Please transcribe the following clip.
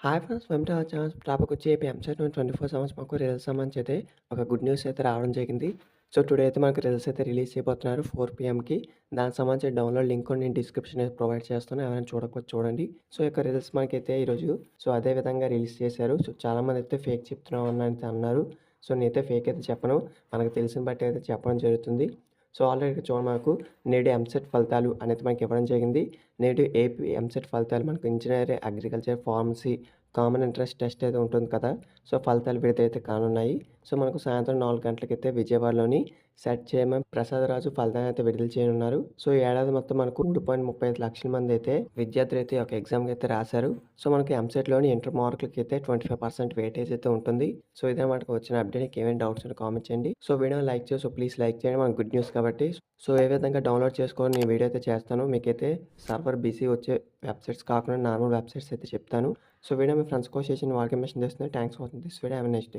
Hi friends! Welcome to our channel. Topic వచ్చి AP EAMCET 24 hours మాకు results సంబంధించి అయితే ఒక గుడ్ న్యూస్ అయితే రావడం జరిగింది. సో, టుడే అయితే మనకు రిజల్ట్స్ అయితే రిలీజ్ చేయబోతున్నారు 4 పీఎంకి. దానికి సంబంధించిన డౌన్‌లోడ్ లింక్ కూడా నేను డిస్క్రిప్షన్ అయితే ప్రొవైడ్ చేస్తాను. ఎవరైనా చూడకపోతే చూడండి. సో, ఈ యొక్క రిజల్ట్స్ మనకైతే ఈరోజు అదే విధంగా రిలీజ్ చేశారు. సో, చాలామంది అయితే ఫేక్ చెప్తున్నాం అని అన్నారు. సో, నేనైతే ఫేక్ అయితే చెప్పను. మనకు తెలిసిన బట్టి అయితే చెప్పడం జరుగుతుంది. సో, ఆల్రెడీ ఇక్కడ చూడండి మనకు నేడు ఎంసెట్ ఫలితాలు అనేది మనకి ఇవ్వడం జరిగింది. నేడు ఏపీ ఎంసెట్ ఫలితాలు మనకు engineering, agriculture, pharmacy, common interest test అయితే ఉంటుంది కదా! సో, ఫలితాలు విడుదలైతే కానున్నాయి. సో, మనకు సాయంత్రం 4 గంటలకైతే విజయవాడలోని సెట్ చైర్మన్ ప్రసాదరాజు ఫలితాన్ని అయితే విడుదల చేయనున్నారు. సో, ఈ ఏడాది మొత్తం మనకు 3.35 లక్షల మంది అయితే విద్యార్థులైతే ఈ యొక్క ఎగ్జామ్‌కి అయితే రాశారు. సో, మనకి ఎంసెట్‌లోని ఇంటర్ మార్కులకైతే 25% వెయిటేజ్ అయితే ఉంటుంది. సో, ఇదే మనకు వచ్చిన అప్డేట్. ఏమైనా డౌట్స్ ఉంటే కామెంట్ చేయండి. సో, వీడియోని లైక్ చేసి ప్లీజ్ లైక్ చేయండి. మనకు గుడ్ న్యూస్ కాబట్టి. సో, ఏ విధంగా డౌన్‌లోడ్ చేసుకోవాలో నేను వీడియో అయితే చేస్తాను. మీకైతే సర్వర్ బిజీ వచ్చే వెబ్‌సైట్స్ కాకుండా నార్మల్ వెబ్‌సైట్స్ అయితే చెప్తాను. సో, వీడియో మీ ఫ్రెండ్స్‌కో షేర్ చేయండి. వాళ్ళకి ఇన్ఫర్మేషన్ తెలుస్తుంది. Thanks for watching this video. Have a nice day.